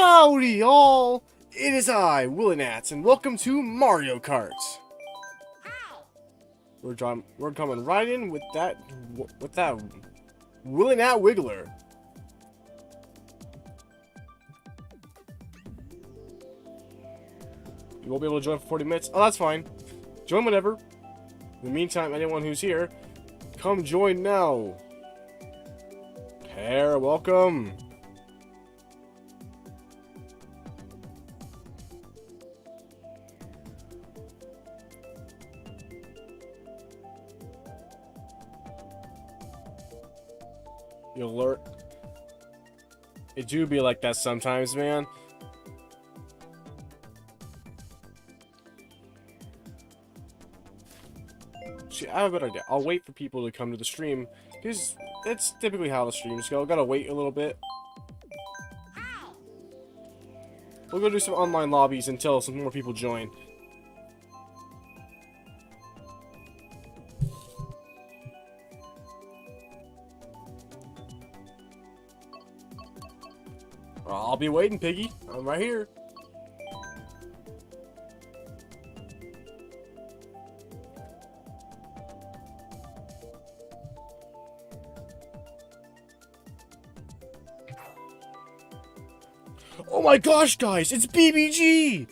Howdy all! It is I, Willinat, and welcome to Mario Kart. We're coming right in with that Willinat Wiggler. You won't be able to join for 40 minutes. Oh, that's fine. Join whenever. In the meantime, anyone who's here, come join now. Pear, welcome. You alert. It do be like that sometimes, man. See, I have a better idea. I'll wait for people to come to the stream, because that's typically how the streams go. Gotta wait a little bit. We'll go do some online lobbies until some more people join. I'll be waiting, Piggy. I'm right here. Oh my gosh, guys! It's BBG!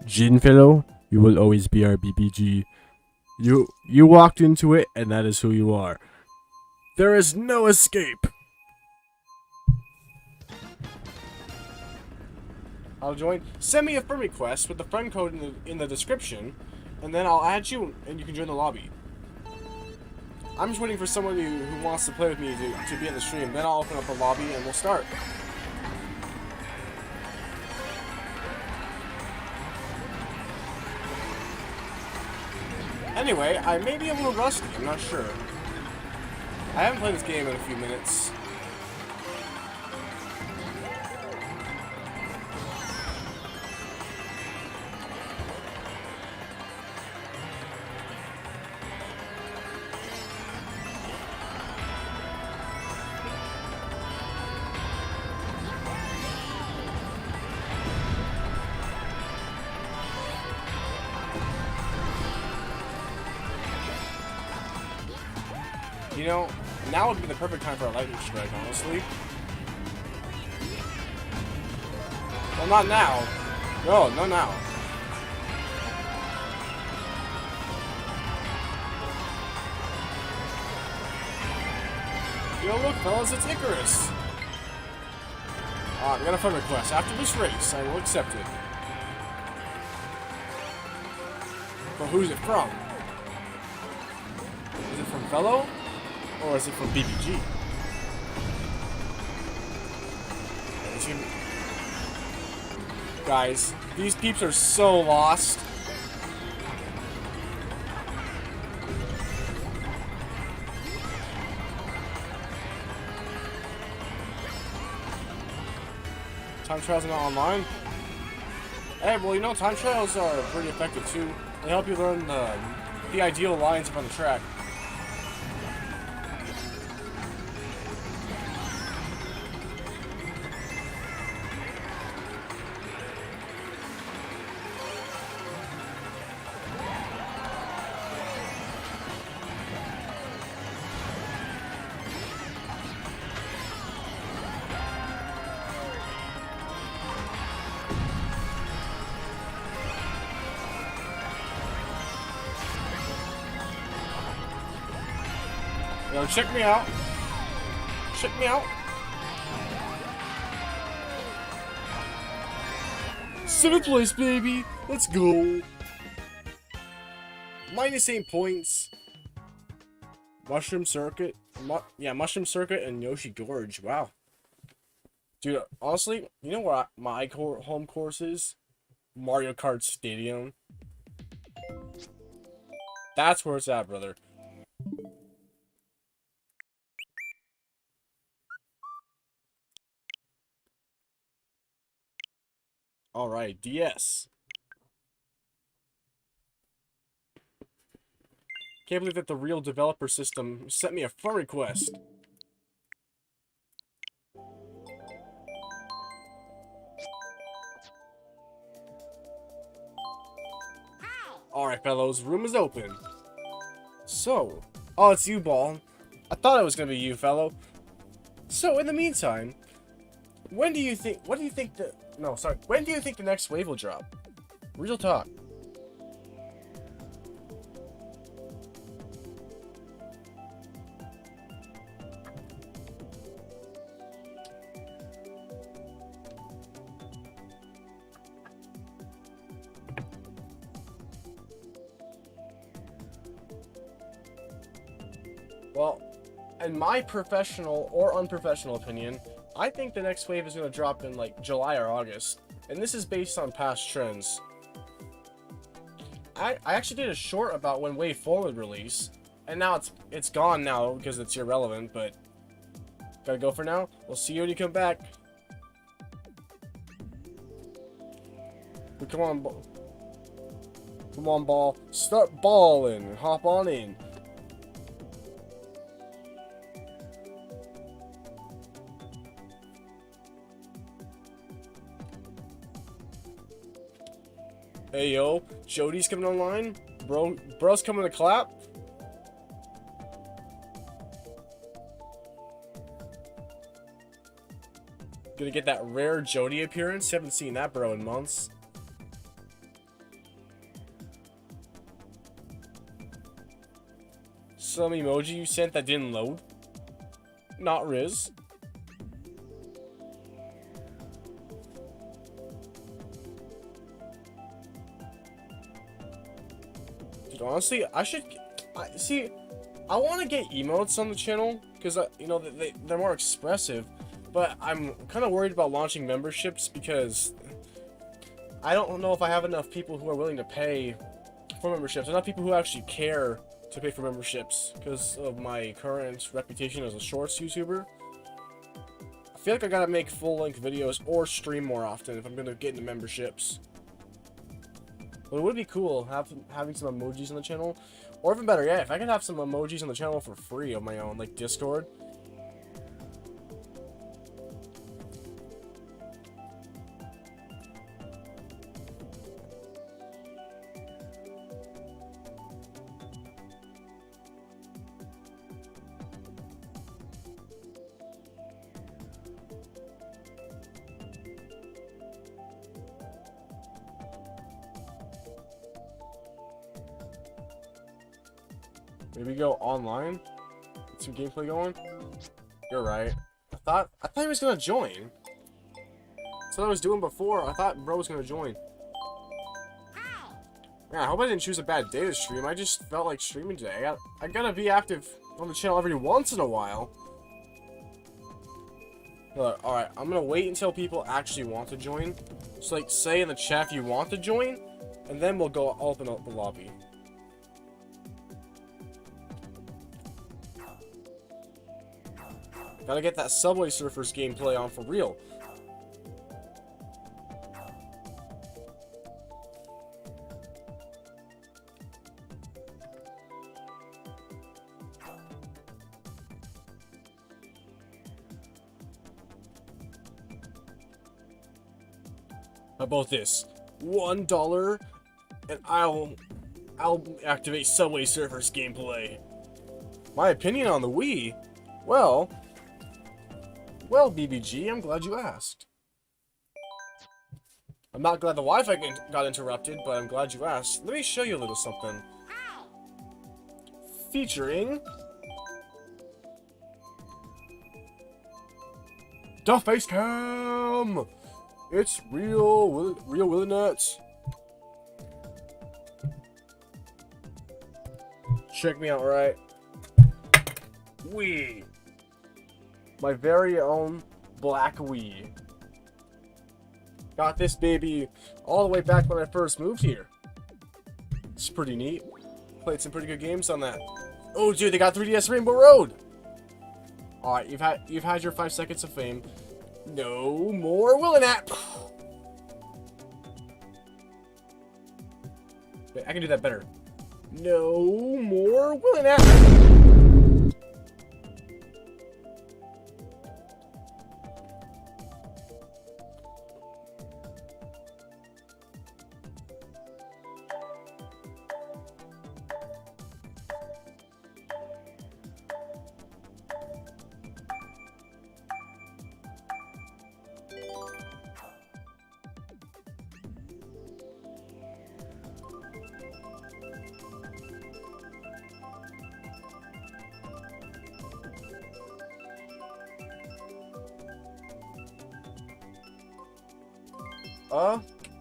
Jin fellow, you will always be our BBG. You walked into it, and that is who you are. There is no escape. I'll join. Send me a friend request with the friend code in the description, and then I'll add you, and you can join the lobby. I'm just waiting for someone who wants to play with me to be in the stream. Then I'll open up a lobby, and we'll start. Anyway, I may be a little rusty, I'm not sure. I haven't played this game in a few minutes. You know, now would be the perfect time for a lightning strike, honestly. Well, not now. No, not now. Yo, look, fellas, it's Icarus. I got a friend request. After this race, I will accept it. But who's it from? Is it from Fellow? Or is it from BBG? Guys, these peeps are so lost. Time trials are not online? Hey, well, you know, time trials are pretty effective too. They help you learn the ideal lines up on the track. Yo, check me out. Check me out. 7th place, baby. Let's go. -8 points. Mushroom Circuit. Mushroom Circuit and Yoshi Gorge. Wow. Dude, honestly, you know what my home course is? Mario Kart Stadium. That's where it's at, brother. Alright, DS. Can't believe that the real developer system sent me a friend request. Alright, fellows, room is open. So, oh, it's you, Ball. I thought it was gonna be you, fellow. So, in the meantime, when do you think the next wave will drop? Real talk. Well, in my professional or unprofessional opinion, I think the next wave is going to drop in like July or August, and this is based on past trends. I actually did a short about when Wave 4 would release, and now it's gone now because it's irrelevant, but gotta go for now. We'll see you when you come back. Come on, Ball. Start balling. Hop on in. Hey yo, Jody's coming online. Bro's coming to clap. Gonna get that rare Jody appearance. Haven't seen that bro in months. Some emoji you sent that didn't load. Not Rizz. Dude, honestly, I want to get emotes on the channel because you know they're more expressive, but I'm kind of worried about launching memberships because I don't know if I have enough people who are willing to pay for memberships. Enough people who actually care to pay for memberships because of my current reputation as a shorts YouTuber. I feel like I gotta make full-length videos or stream more often if I'm gonna get into memberships. But it would be cool having some emojis on the channel, or even better yet, if I could have some emojis on the channel for free on my own, like Discord. Maybe go online. Get some gameplay going. You're right. I thought he was gonna join. That's what I was doing before. I thought bro was gonna join. Yeah, I hope I didn't choose a bad day to stream. I just felt like streaming today. I gotta be active on the channel every once in a while. Look, alright, I'm gonna wait until people actually want to join. Just like say in the chat if you want to join, and then we'll go open up the lobby. Gotta get that Subway Surfers gameplay on for real. How about this? $1 and I'll activate Subway Surfers gameplay. My opinion on the Wii? Well, BBG, I'm glad you asked. I'm not glad the Wi-Fi got interrupted, but I'm glad you asked. Let me show you a little something. Featuring the face cam. It's real Willinat. Check me out, right? Wii. My very own black Wii. Got this baby all the way back when I first moved here. It's pretty neat. Played some pretty good games on that. Oh, dude, they got 3DS Rainbow Road. All right, you've had your 5 seconds of fame. No more Willinat. I can do that better. No more Willinat.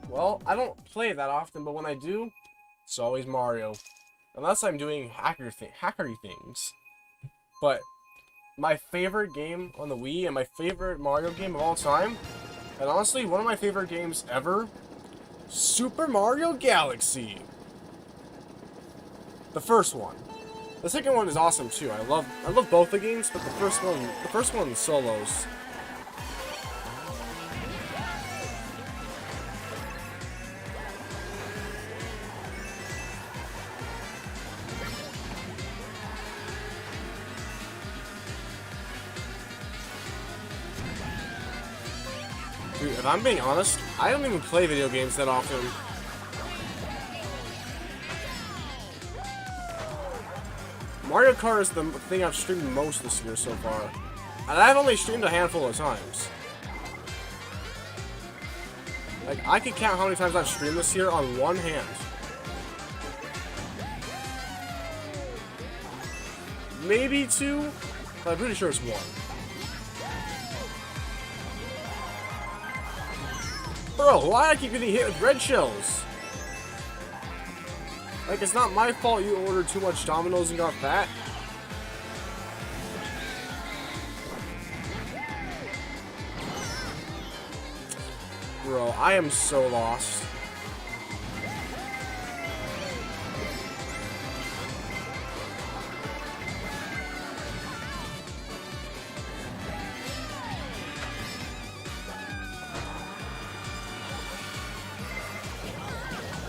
Well, I don't play that often, but when I do, it's always Mario. Unless I'm doing hackery things. But my favorite game on the Wii and my favorite Mario game of all time, and honestly, one of my favorite games ever, Super Mario Galaxy. The first one. The second one is awesome too. I love both the games, but the first one solos. Dude, if I'm being honest, I don't even play video games that often. Mario Kart is the thing I've streamed most this year so far. And I've only streamed a handful of times. Like, I could count how many times I've streamed this year on one hand. Maybe two, but I'm pretty sure it's one. Bro, why do I keep getting hit with red shells? Like, it's not my fault you ordered too much Domino's and got fat. Bro, I am so lost.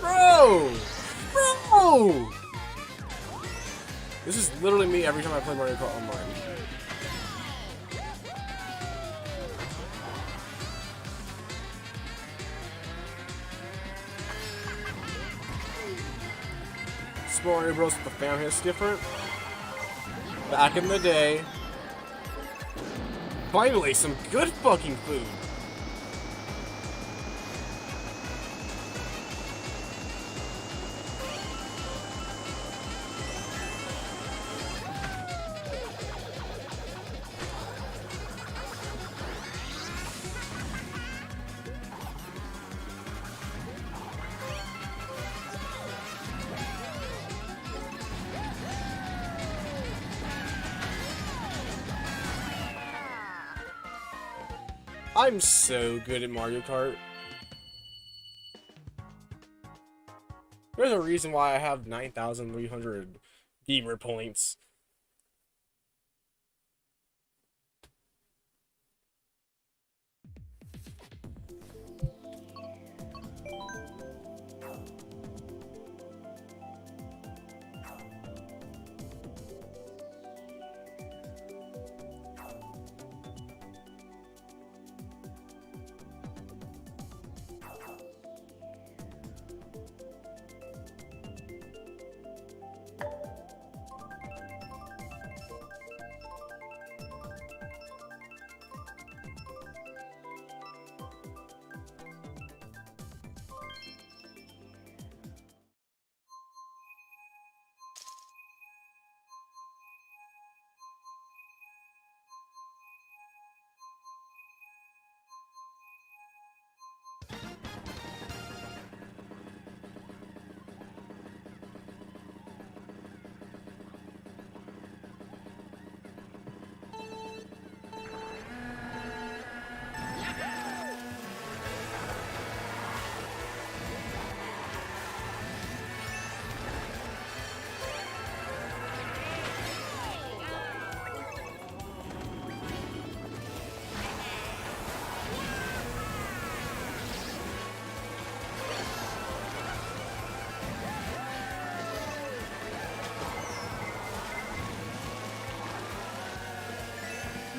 Bro! Bro! This is literally me every time I play Mario Kart Online. Super Mario Bros. With the fan hits different. Back in the day. Finally, some good fucking food. I'm so good at Mario Kart. There's a reason why I have 9,300 gamer points.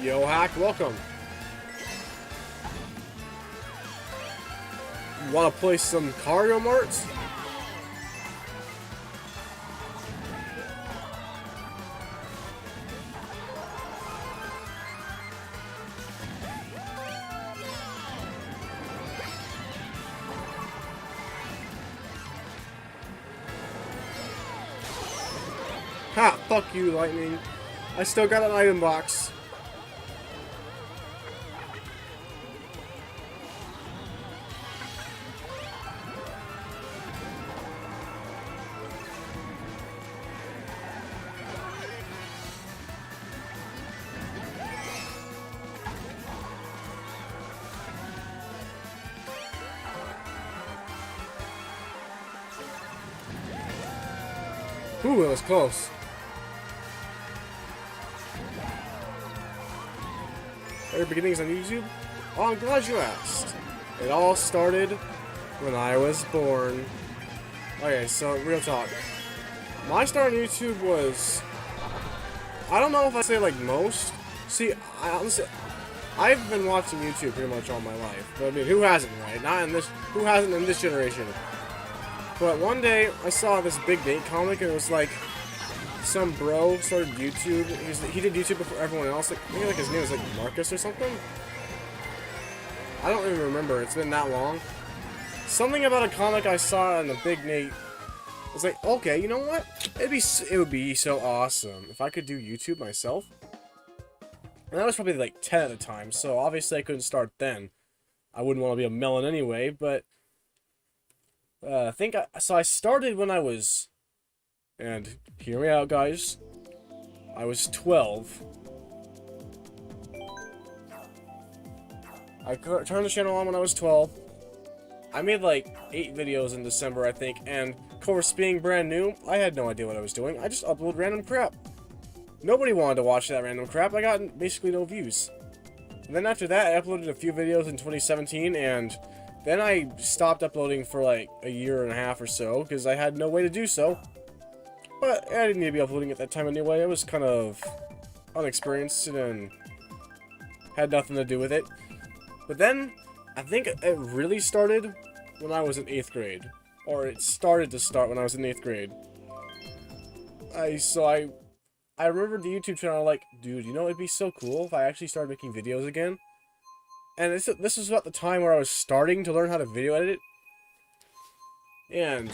Yo, Hack, welcome. Want to play some Mario Kart? Ha! Fuck you, Lightning. I still got an item box. Ooh, it was close. Early beginnings on YouTube? Oh, I'm glad you asked. It all started when I was born. Okay, so real talk. My start on YouTube was... I don't know if I say like most. See, I've been watching YouTube pretty much all my life. But I mean, who hasn't, right? Not in this... Who hasn't in this generation? But one day, I saw this Big Date comic, and it was like... Some bro started YouTube. He did YouTube before everyone else. Like, I think like his name was like Marcus or something. I don't even remember. It's been that long. Something about a comic I saw in the Big Nate. I was like, okay, you know what? It would be so awesome if I could do YouTube myself. And I was probably like 10 at the time, so obviously I couldn't start then. I wouldn't want to be a melon anyway, but so I started when I was. And hear me out, guys. I was 12. I turned the channel on when I was 12. I made like 8 videos in December, I think. And of course, being brand new, I had no idea what I was doing. I just uploaded random crap. Nobody wanted to watch that random crap. I got basically no views. And then after that, I uploaded a few videos in 2017. And then I stopped uploading for like a year and a half or so. Because I had no way to do so. But I didn't need to be uploading at that time anyway. I was kind of unexperienced and had nothing to do with it. But then, I think it really started when I was in 8th grade. Or it started to start when I was in 8th grade. I remember the YouTube channel like, dude, you know it'd be so cool if I actually started making videos again. And this was about the time where I was starting to learn how to video edit. And...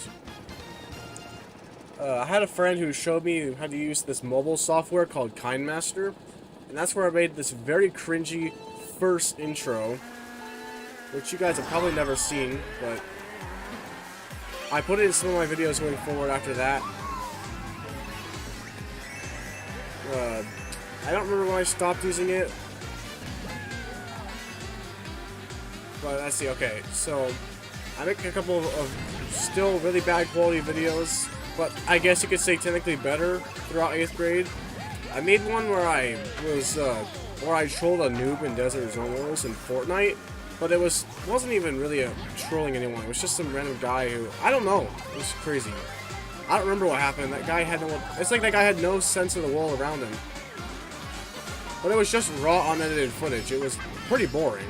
I had a friend who showed me how to use this mobile software called KineMaster, and that's where I made this very cringy first intro, which you guys have probably never seen, but I put it in some of my videos going forward after that. I don't remember when I stopped using it, but let's see, okay, so I make a couple of still really bad quality videos, but I guess you could say technically better throughout 8th grade. I made one where I trolled a noob in Desert Zone Wars in Fortnite, but it wasn't even really trolling anyone. It was just some random guy who, I don't know, it was crazy. I don't remember what happened. That guy had it's like that guy had no sense of the world around him. But it was just raw, unedited footage. It was pretty boring.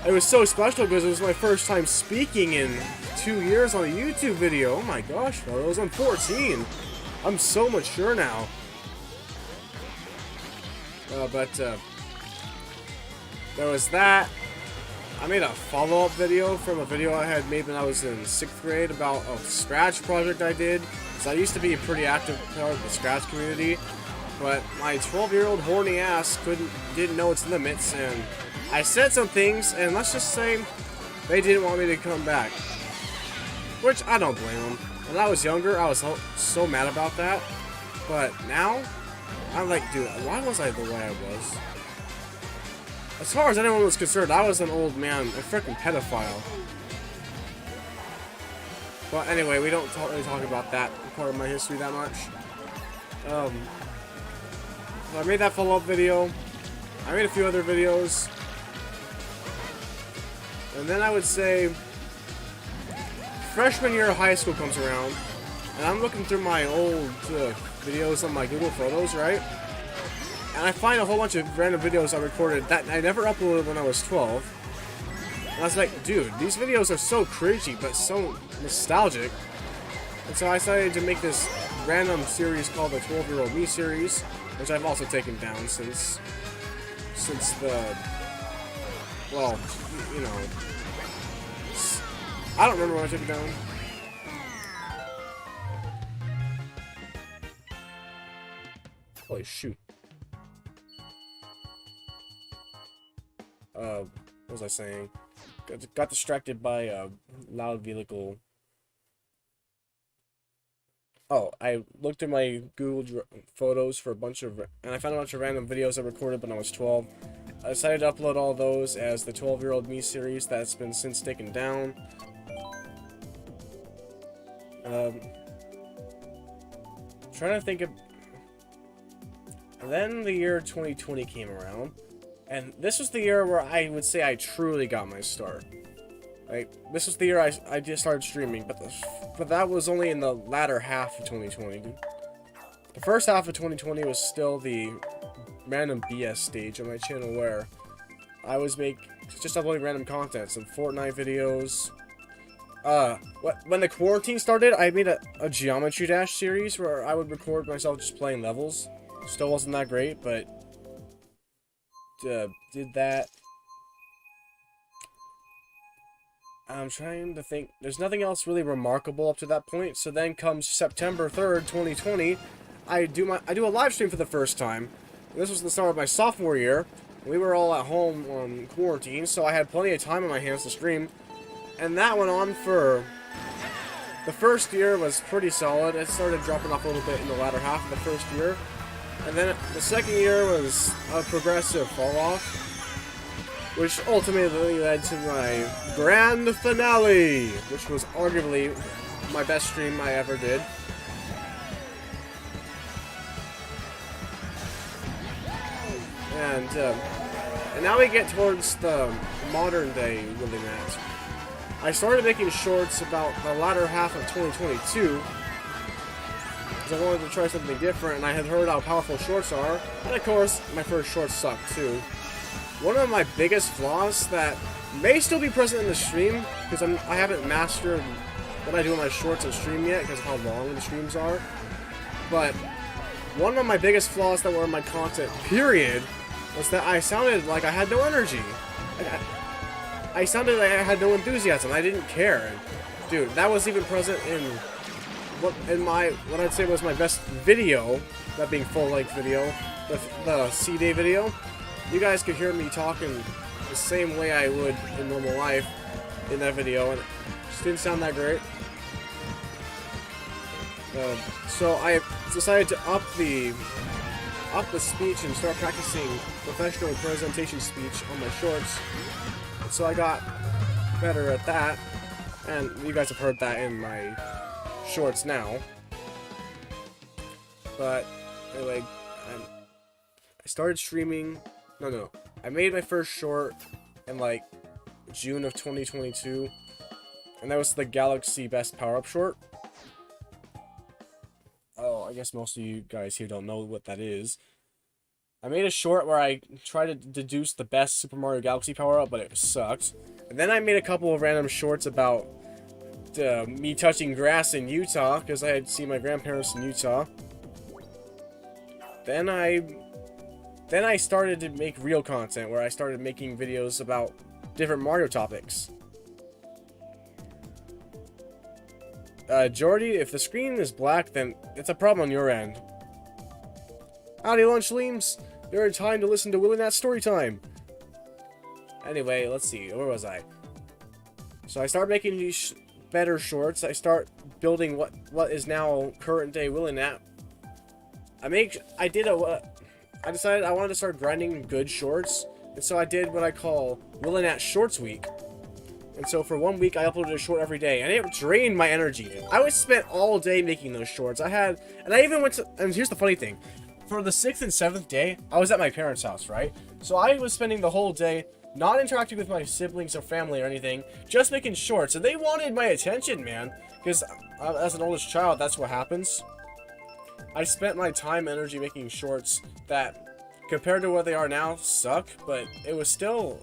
It was so special because it was my first time speaking in 2 years on a YouTube video. Oh my gosh, fellas, I'm 14. I'm so mature now. There was that. I made a follow-up video from a video I had made when I was in 6th grade about a Scratch project I did. So I used to be a pretty active part of the Scratch community, but my 12-year-old horny ass didn't know its limits, and I said some things, and let's just say they didn't want me to come back. Which, I don't blame them. When I was younger, I was so mad about that. But now, I'm like, dude, why was I the way I was? As far as anyone was concerned, I was an old man, a freaking pedophile. But anyway, we don't really talk about that part of my history that much. So I made that follow-up video. I made a few other videos. And then I would say, freshman year of high school comes around, and I'm looking through my old videos on my Google Photos, right? And I find a whole bunch of random videos I recorded that I never uploaded when I was 12. And I was like, dude, these videos are so cringy, but so nostalgic. And so I decided to make this random series called the 12-Year-Old Me series, which I've also taken down since the, well, you know, I don't remember when I took it down. Holy shoot. What was I saying? Got distracted by a loud vehicle. Oh, I looked at my Google Photos for a bunch of, and I found a bunch of random videos I recorded when I was 12. I decided to upload all those as the 12-Year-Old Me series that's been since taken down. Trying to think of. And then the year 2020 came around, and this was the year where I would say I truly got my start. Like, this was the year I just started streaming, but that was only in the latter half of 2020. The first half of 2020 was still the random BS stage on my channel where I was just uploading random content, some Fortnite videos. When the quarantine started, I made a Geometry Dash series where I would record myself just playing levels. Still wasn't that great, but did that. I'm trying to think. There's nothing else really remarkable up to that point. So then comes September 3rd, 2020. I do a live stream for the first time. This was the start of my sophomore year. We were all at home on quarantine, so I had plenty of time on my hands to stream. And that went on for... The first year was pretty solid. It started dropping off a little bit in the latter half of the first year. And then the second year was a progressive fall-off, which ultimately led to my grand finale, which was arguably my best stream I ever did. And now we get towards the modern day Willinat. I started making shorts about the latter half of 2022, because I wanted to try something different, and I had heard how powerful shorts are, and of course, my first shorts sucked too. One of my biggest flaws that may still be present in the stream, because I haven't mastered what I do in my shorts and stream yet, because of how long the streams are, but one of my biggest flaws that were in my content, period, was that I sounded like I had no energy. I sounded like I had no enthusiasm. I didn't care. Dude, that was even present in what I'd say was my best video, that being full-length video, the C-Day video. You guys could hear me talking the same way I would in normal life in that video, and it just didn't sound that great. So I decided to up the speech and start practicing professional presentation speech on my shorts. So I got better at that, and you guys have heard that in my shorts now. But anyway, I started streaming. No. I made my first short in like June of 2022, and that was the Galaxy Best Power-Up short. Oh, I guess most of you guys here don't know what that is. I made a short where I tried to deduce the best Super Mario Galaxy power-up, but it sucked. And then I made a couple of random shorts about me touching grass in Utah, because I had seen my grandparents in Utah. Then I started to make real content, where I started making videos about different Mario topics. Jordy, if the screen is black, then it's a problem on your end. Howdy, lunch leams! You're in time to listen to Willinat story time! Anyway, let's see, where was I? So I started making these better shorts. I start building what is now current day Willinat. I decided I wanted to start grinding good shorts, and so I did what I call Willinat Shorts Week. And so for 1 week, I uploaded a short every day, and it drained my energy. I was spent all day making those shorts. And I even went to, and here's the funny thing. For the 6th and 7th day, I was at my parents' house, right? So I was spending the whole day not interacting with my siblings or family or anything, just making shorts. And they wanted my attention, man. Because as an oldest child, that's what happens. I spent my time and energy making shorts that compared to what they are now, suck. But it was still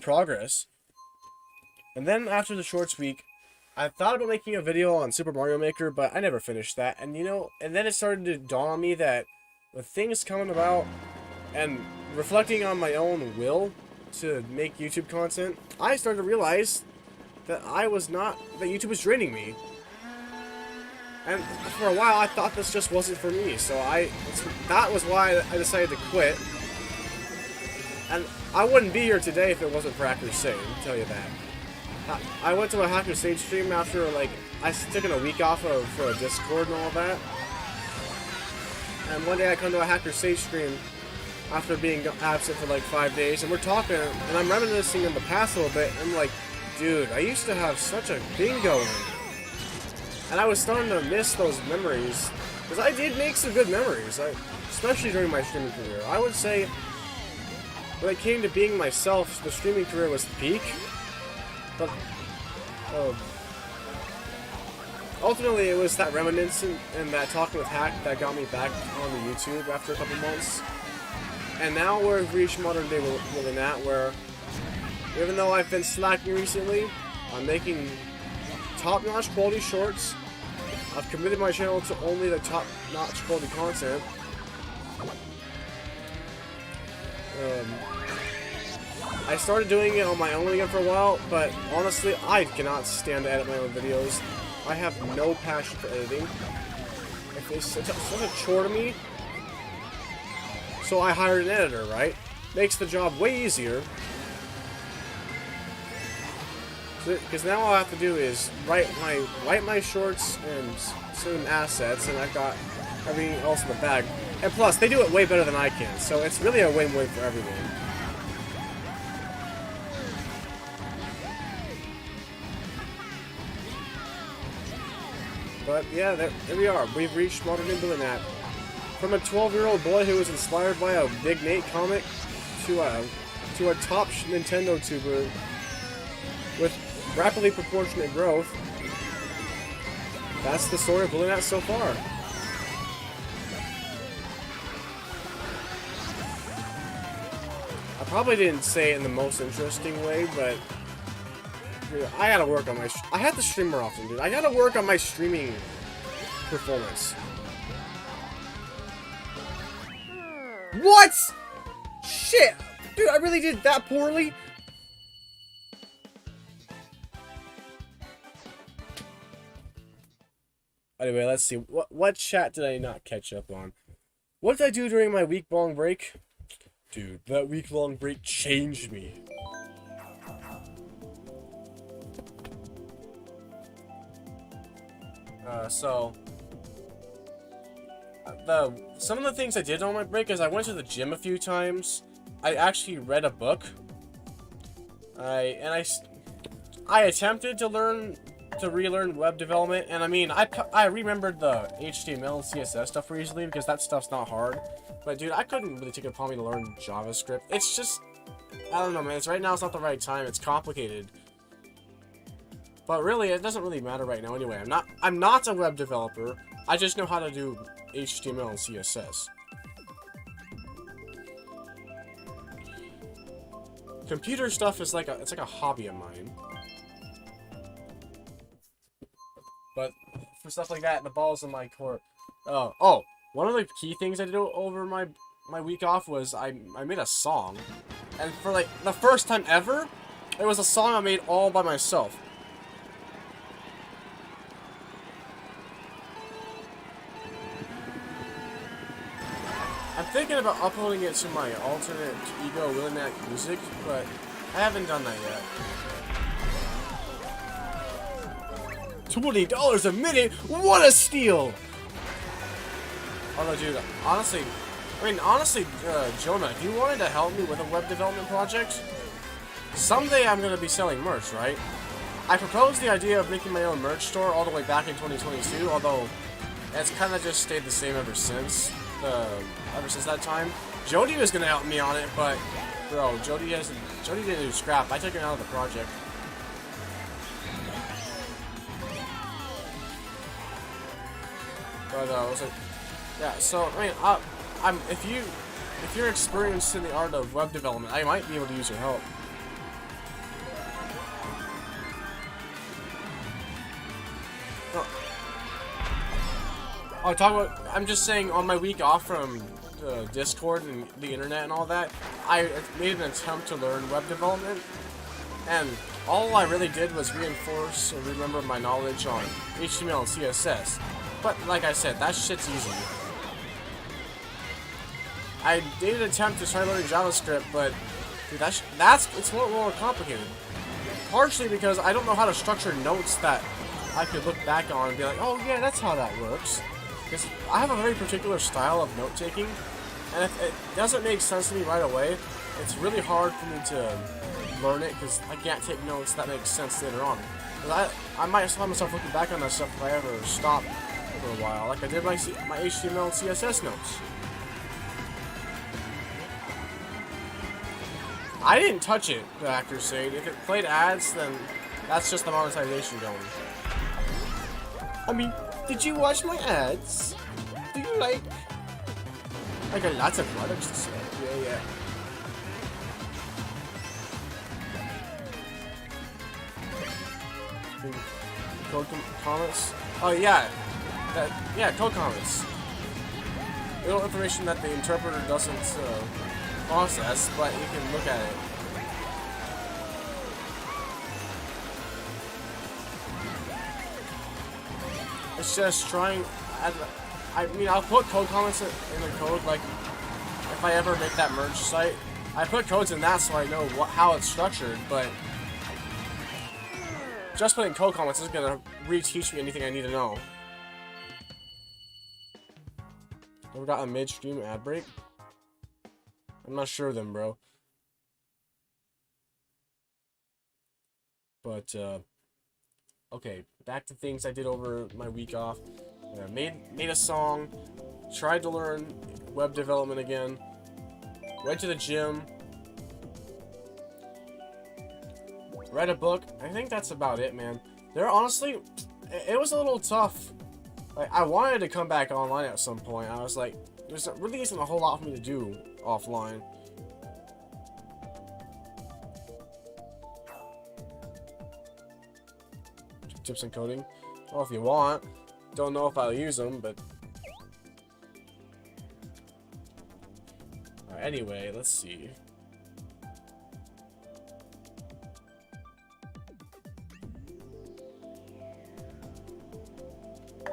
progress. And then after the shorts week, I thought about making a video on Super Mario Maker, but I never finished that. And you know, and then it started to dawn on me that with things coming about and reflecting on my own will to make YouTube content, I started to realize that that YouTube was draining me. And for a while, I thought this just wasn't for me. So that was why I decided to quit. And I wouldn't be here today if it wasn't for Hacker Sage, I'll tell you that. I went to a Hacker Sage stream after, like, I took a week off for a Discord and all that. And one day I come to a Hacker Sage stream after being absent for like 5 days, and we're talking, and I'm reminiscing in the past a little bit, and I'm like, dude, I used to have such a thing going. And I was starting to miss those memories, because I did make some good memories, especially during my streaming career. I would say, when it came to being myself, the streaming career was the peak. But ultimately, it was that reminiscence and that talking with Hack that got me back on the YouTube after a couple months. And now we've reached modern day Willinat, where even though I've been slacking recently, I'm making top-notch quality shorts. I've committed my channel to only the top-notch quality content. I started doing it on my own again for a while, but honestly, I cannot stand to edit my own videos. I have no passion for editing. It's such a chore to me. So I hired an editor, right? Makes the job way easier. Because now all I have to do is write my shorts and certain assets, and I've got everything else in the bag. And plus, they do it way better than I can, so it's really a win-win for everyone. But yeah, there we are. We've reached modern day Willinat. From a 12-year-old boy who was inspired by a Big Nate comic to a top Nintendo tuber with rapidly proportionate growth. That's the story of Willinat so far. I probably didn't say it in the most interesting way, but dude, I gotta work on my... I have to stream more often, dude. I gotta work on my streaming performance. What? Shit! Dude, I really did that poorly? Anyway, let's see. What chat did I not catch up on? What did I do during my week-long break? Dude, that week-long break changed me. Some of the things I did on my break is I went to the gym a few times. I actually read a book. I attempted to relearn web development, and I mean, I remembered the HTML and CSS stuff easily because that stuff's not hard. But dude, I couldn't really take it upon me to learn JavaScript. It's just, I don't know, man. Right now, it's not the right time. It's complicated. But really, it doesn't really matter right now anyway. I'm not a web developer. I just know how to do HTML and CSS. Computer stuff is like it's like a hobby of mine. But for stuff like that, the ball's in my court. Oh, one of the key things I did over my week off was I made a song. And for like the first time ever, it was a song I made all by myself. I'm thinking about uploading it to my alternate ego Willinat music, but I haven't done that yet. $20 a minute? What a steal! Although, dude, honestly, Jonah, if you wanted to help me with a web development project, someday I'm gonna be selling merch, right? I proposed the idea of making my own merch store all the way back in 2022, although it's kind of just stayed the same ever since that time. Jody was gonna help me on it, but bro, Jody didn't do scrap. I took him out of the project. But I was like, yeah. So I mean, if you're experienced in the art of web development, I might be able to use your help. I'm just saying, on my week off from Discord and the internet and all that, I made an attempt to learn web development, and all I really did was reinforce and remember my knowledge on HTML and CSS. But like I said, that shit's easy. I did an attempt to start learning JavaScript, but dude, it's a little more complicated. Partially because I don't know how to structure notes that I could look back on and be like, oh yeah, that's how that works. Because I have a very particular style of note-taking, and if it doesn't make sense to me right away, it's really hard for me to learn it, because I can't take notes that make sense later on. I might find myself looking back on that stuff if I ever stop for a while, like I did my HTML and CSS notes. I didn't touch it, the actors say. If it played ads, then that's just the monetization going. I mean, did you watch my ads? Do you like... I got lots of products to sell. Yeah. Code comments? Oh yeah. Code comments. Little information that the interpreter doesn't process, but you can look at it. It's just trying. I mean, I'll put code comments in the code, like if I ever make that merge site. I put codes in that so I know how it's structured, but just putting code comments isn't gonna reteach me anything I need to know. Ever got a midstream ad break? I'm not sure then, bro. But, okay, back to things I did over my week off. Made a song, tried to learn web development again, went to the gym, read a book. I think that's about it, man. Honestly, it was a little tough. Like, I wanted to come back online at some point. I was like, there really isn't a whole lot for me to do offline. Tips in coding? Well, if you want. Don't know if I'll use them, but... Alright, anyway, let's see.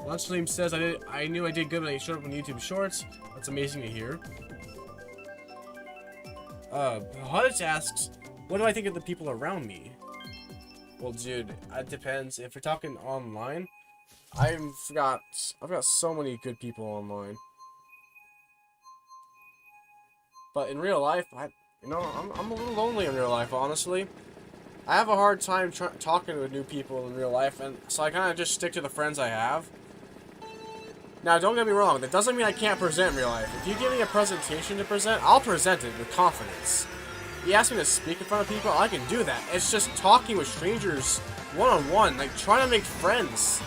Lunchflame says I knew I did good when I showed up on YouTube Shorts. That's amazing to hear. Hudditch asks, what do I think of the people around me? Well, dude, it depends. If we're talking online, I've got so many good people online. But in real life, I'm a little lonely in real life, honestly. I have a hard time talking with new people in real life, and so I kind of just stick to the friends I have. Now, don't get me wrong, that doesn't mean I can't present in real life. If you give me a presentation to present, I'll present it with confidence. You ask me to speak in front of people, I can do that. It's just talking with strangers one-on-one, like trying to make friends.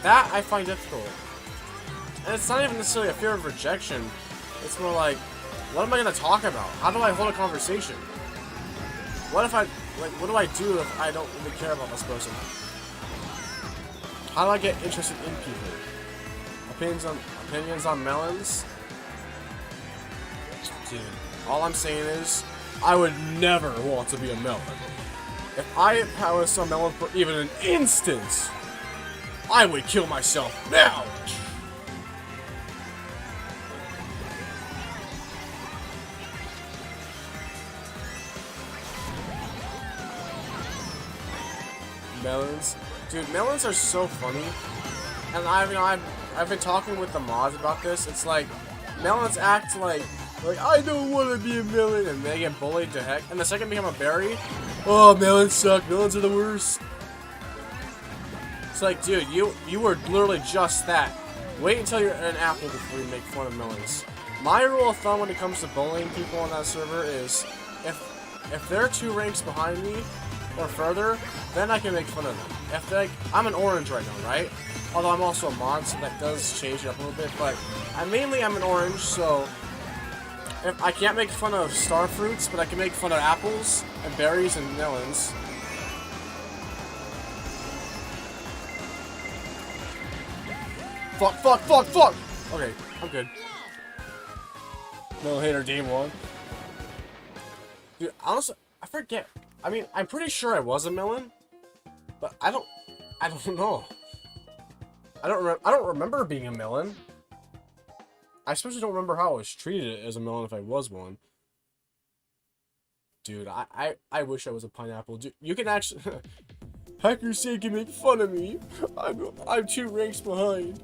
That I find difficult. And it's not even necessarily a fear of rejection. It's more like, what am I going to talk about? How do I hold a conversation? What do I do if I don't really care about this person? How do I get interested in people? Opinions on melons? Dude, all I'm saying is, I would never want to be a melon. If I was a melon for even an instant, I would kill myself now! Melons? Dude, melons are so funny. And I've been talking with the mods about this. It's like, melons act like I don't want to be a melon, and they get bullied to heck. And the second they become a berry, oh, melons suck, melons are the worst. It's like, dude, you were literally just that. Wait until you're an apple before you make fun of melons. My rule of thumb when it comes to bullying people on that server is, if they're 2 ranks behind me, or further, then I can make fun of them. If like, I'm an orange right now, right? Although I'm also a mod, so that does change it up a little bit, but I'm an orange, so if I can't make fun of star fruits, but I can make fun of apples and berries and melons. Fuck, fuck, fuck, fuck! Okay, I'm good. No hater day one. Dude, honestly, I forget. I mean, I'm pretty sure I was a melon, but I don't know. I don't remember being a melon. I especially don't remember how I was treated as a melon if I was one. Dude, I wish I was a pineapple. Dude, you can actually... Hackers say you can make fun of me. I'm 2 ranks behind.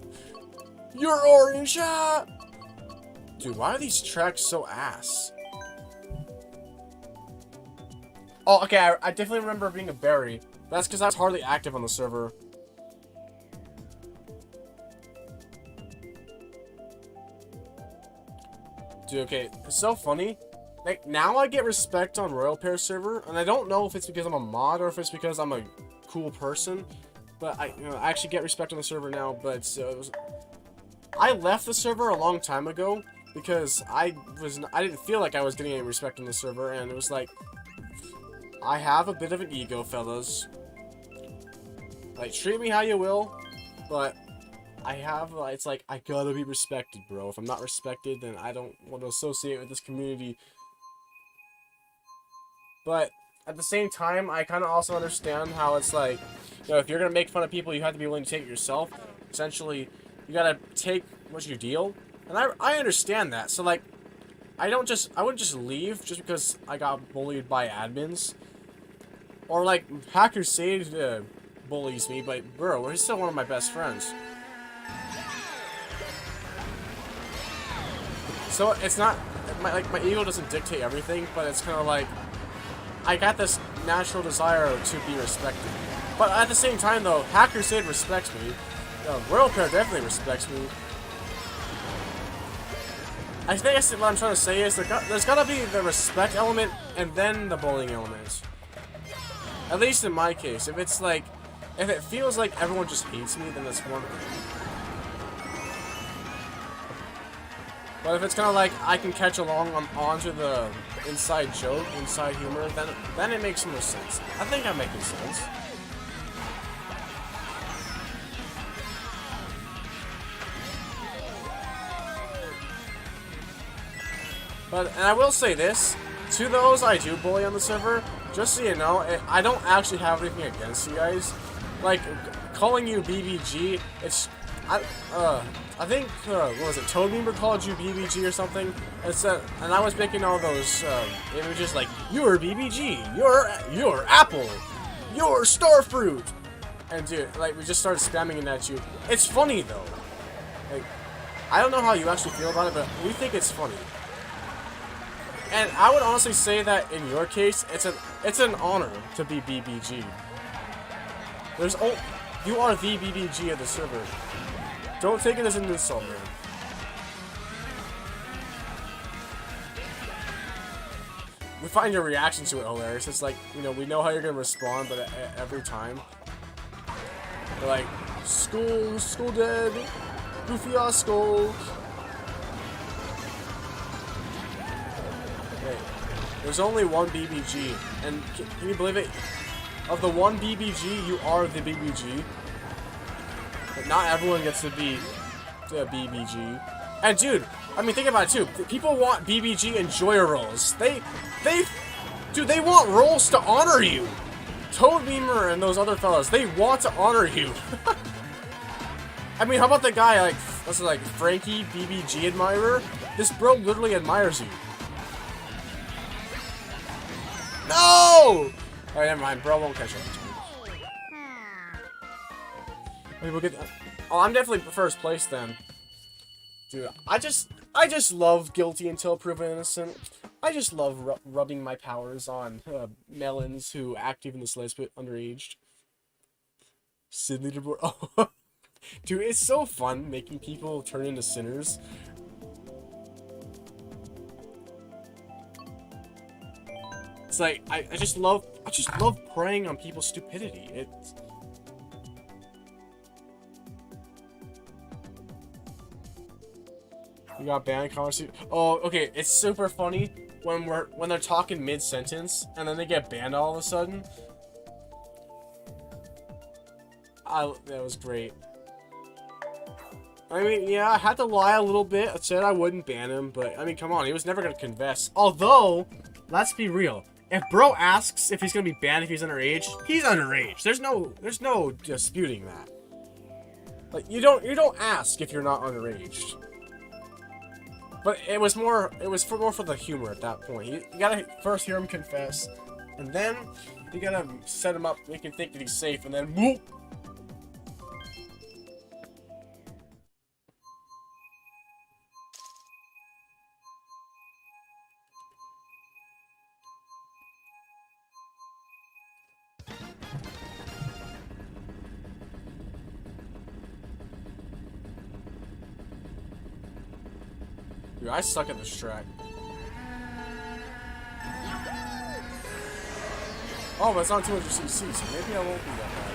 You're orange, ah! Dude, why are these tracks so ass? Oh, okay, I definitely remember being a berry. That's because I was hardly active on the server. Dude, okay, it's so funny. Like, now I get respect on Royal Pair server, and I don't know if it's because I'm a mod or if it's because I'm a cool person, but I actually get respect on the server now. But I left the server a long time ago because I didn't feel like I was getting any respect on the server, and it was like, I have a bit of an ego, fellas. Like, treat me how you will, but it's like, I gotta be respected, bro. If I'm not respected, then I don't want to associate with this community. But at the same time, I kind of also understand how it's like, you know, if you're gonna make fun of people, you have to be willing to take it yourself. Essentially, you gotta take what you deal, and I understand that. So like, I wouldn't just leave just because I got bullied by admins, or like Hacker Sage bullies me, but bro, he's still one of my best friends. So it's not my ego doesn't dictate everything, but it's kind of like I got this natural desire to be respected. But at the same time, though, Hacker Sage respects me. Royal Pair definitely respects me. I think what I'm trying to say is there's gotta be the respect element and then the bullying element. At least in my case, if it feels like everyone just hates me, then that's one thing. But if it's kind of like I can catch along onto the inside joke, inside humor, then it makes more sense. I think I'm making sense. And I will say this, to those I do bully on the server, just so you know, I don't actually have anything against you guys. Like, calling you BBG, I think, what was it, Toadbeamer called you BBG or something? And I was making all those images like, you're BBG, you're Apple, you're Starfruit. And dude, like, we just started spamming it at you. It's funny though. Like, I don't know how you actually feel about it, but we think it's funny. And I would honestly say that in your case, it's an honor to be BBG. You are the BBG of the server. Don't take it as an insult, man. We find your reaction to it hilarious. It's like, you know, we know how you're gonna respond, but every time, you're like, school dead, goofy ass skull. Hey, there's only one BBG, and can you believe it? Of the one BBG, you are the BBG. But not everyone gets to be the BBG. And dude, I mean, think about it too. People want BBG and Joya roles. Dude, they want roles to honor you. Toadbeamer and those other fellas, they want to honor you. I mean, how about the guy like Frankie, BBG admirer? This bro literally admires you. No! Alright, never mind. Bro won't catch up to me. Maybe we'll get. Oh, I'm definitely first place then. Dude, I just love guilty until proven innocent. I just love rubbing my powers on melons who act even the slightest bit underaged. Sid leaderboard. Oh, dude, it's so fun making people turn into sinners. It's like I just love preying on people's stupidity. You got banned conversation. Oh, okay. It's super funny when they're talking mid sentence and then they get banned all of a sudden. That was great. I mean, yeah, I had to lie a little bit. I said I wouldn't ban him, but I mean, come on, he was never gonna confess. Although, let's be real. If bro asks if he's gonna be banned if he's underage, he's underage. There's no disputing that. Like you don't ask if you're not underage. But it was more for the humor at that point. You gotta first hear him confess, and then you gotta set him up, make him think that he's safe, and then whoop. Dude, I suck at this track. Oh, but it's on 200cc, so maybe I won't be that bad.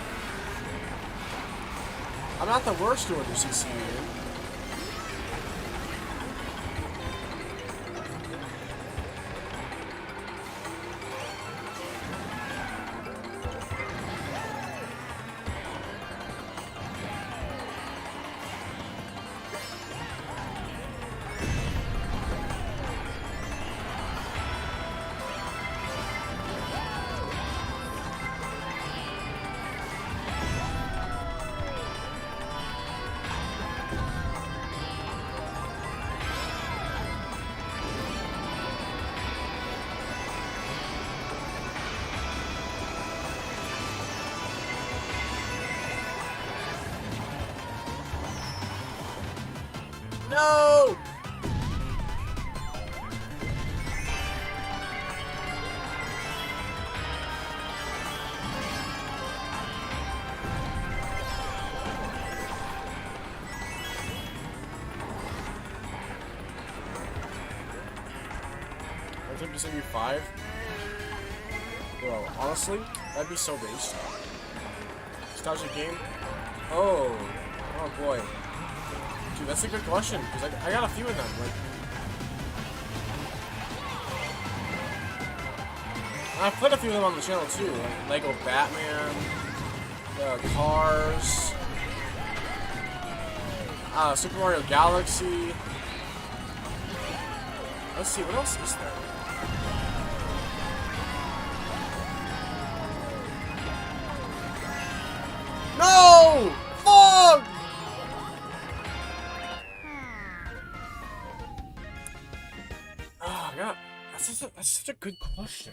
I'm not the worst 200cc dude. No! I took this maybe 5. Bro, honestly, that'd be so based. Nostalgic game? Oh boy. Dude, that's a good question, because I got a few of them, like... I've played a few of them on the channel, too, like Lego Batman, Cars, Super Mario Galaxy... Let's see, what else is there? No! Fuck! Oh, God. That's such a good question.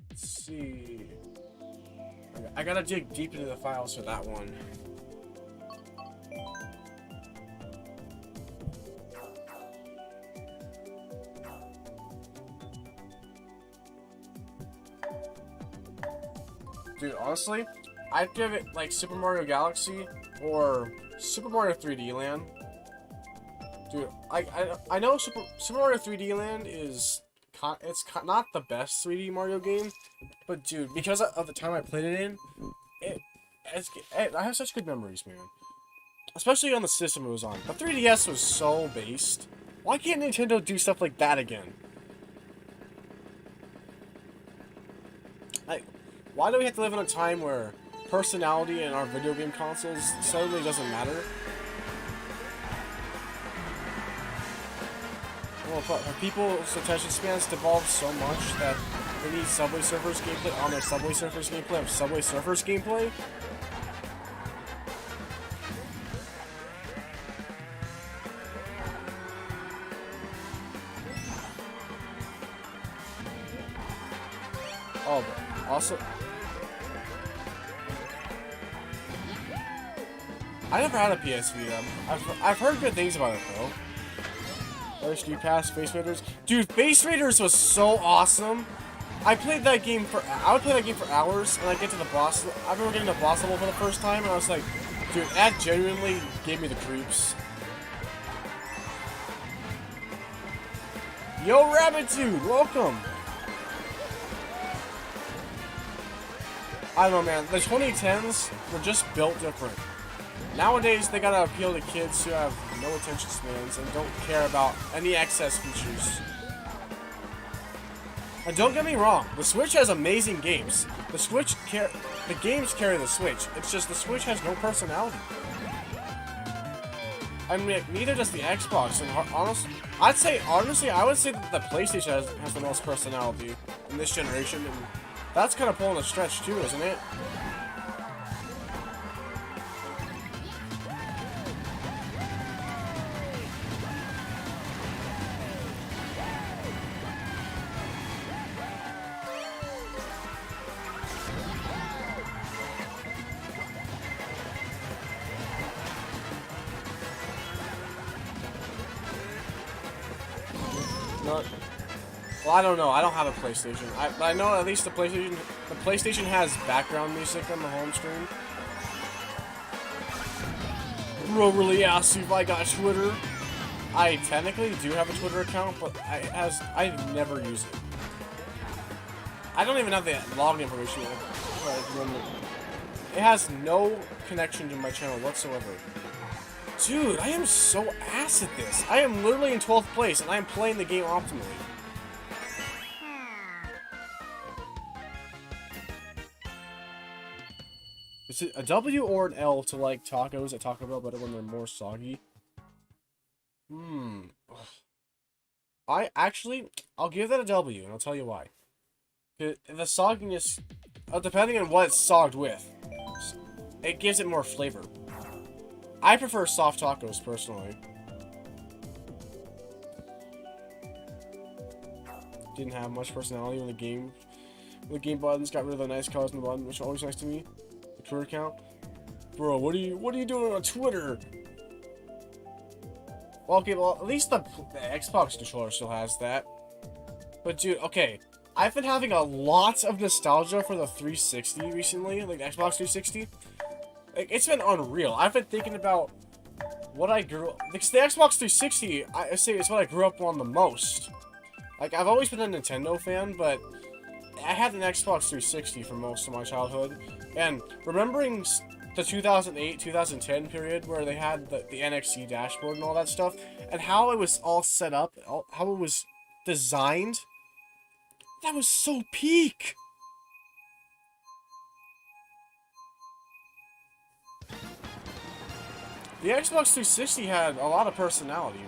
Let's see. I gotta dig deep into the files for that one. Dude, honestly, I'd give it like Super Mario Galaxy or Super Mario 3D Land. Dude, I know Super Mario 3D Land is not the best 3D Mario game, but dude, because of the time I played it in, I have such good memories, man. Especially on the system it was on. The 3DS was so based. Why can't Nintendo do stuff like that again? Why do we have to live in a time where personality in our video game consoles suddenly doesn't matter? Well, people's attention spans devolved so much that they need Subway Surfers gameplay on their Subway Surfers gameplay of Subway Surfers gameplay? Oh, but also... I never had a PS Vita. I've heard good things about it though. OSG Pass, Space Raiders. Dude, Space Raiders was so awesome. I would play that game for hours, and I get to the boss. I remember getting the boss level for the first time, and I was like, dude, that genuinely gave me the creeps. Yo, Rabbit Dude, welcome. I don't know, man. The 2010s were just built different. Nowadays, they gotta appeal to kids who have no attention spans and don't care about any excess features. And don't get me wrong, the Switch has amazing games. The games carry the Switch. It's just the Switch has no personality. I mean, neither does the Xbox. And honestly, I would say that the PlayStation has the most personality in this generation, and that's kind of pulling a stretch too, isn't it? Well, I don't know. I don't have a PlayStation. But I know at least the PlayStation has background music on the home screen. Bro really asked if I got Twitter. I technically do have a Twitter account, but I never use it. I don't even have the login information. It has no connection to my channel whatsoever. Dude, I am so ass at this. I am literally in 12th place, and I am playing the game optimally. Is it a W or an L to like tacos at Taco Bell better when they're more soggy? I'll give that a W, and I'll tell you why. The sogginess, depending on what it's sogged with, it gives it more flavor. I prefer soft tacos, personally. Didn't have much personality when the game buttons got rid of the nice colors in the button, which are always nice to me. The Twitter account. Bro, what are you doing on Twitter? Well, okay, well, at least the Xbox controller still has that. But dude, okay. I've been having a lot of nostalgia for the 360 recently, like the Xbox 360. Like, it's been unreal. I've been thinking about what I grew up... Because the Xbox 360, I say, it's what I grew up on the most. Like, I've always been a Nintendo fan, but I had an Xbox 360 for most of my childhood. And remembering the 2008-2010 period where they had the NXT dashboard and all that stuff, and how it was all set up, how it was designed, that was so peak! The Xbox 360 had a lot of personality.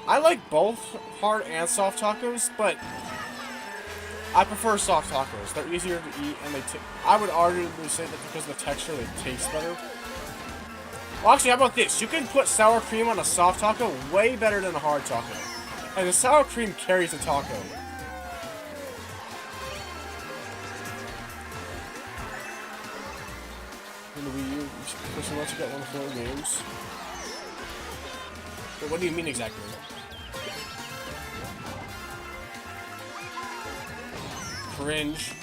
I like both hard and soft tacos, but I prefer soft tacos. They're easier to eat, and I would arguably say that because of the texture, they taste better. Well, actually, how about this? You can put sour cream on a soft taco way better than a hard taco. And the sour cream carries the taco. In the Wii U, you push lets you get 1 of 4 games. But what do you mean exactly? Cringe.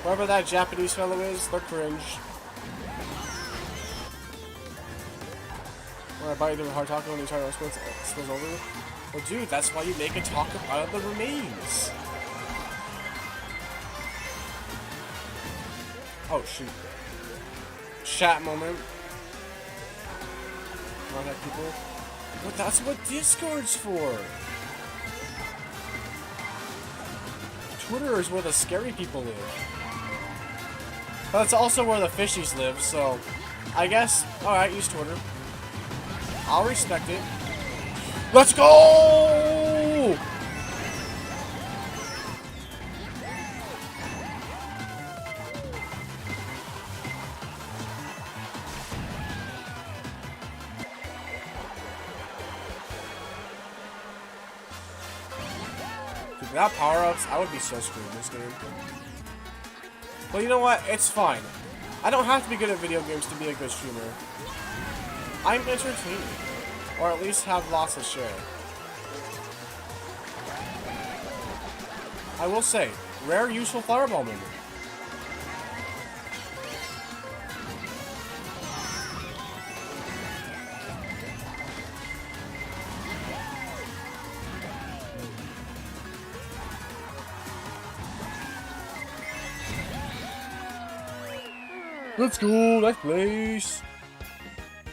Whoever that Japanese fellow is, they're cringe. When I bite into a hard taco and the entire spills over. Well, dude, that's why you make a taco out of the remains. Oh, shoot. Chat moment. Contact people. But that's what Discord's for. Twitter is where the scary people live. But it's also where the fishies live, so I guess, alright, use Twitter. I'll respect it. Let's go! Without power-ups, I would be so screwed in this game. Well, you know what? It's fine. I don't have to be good at video games to be a good streamer. I'm entertaining. Or at least have lots to share. I will say, rare useful fireball moment. Let's go. Nice place.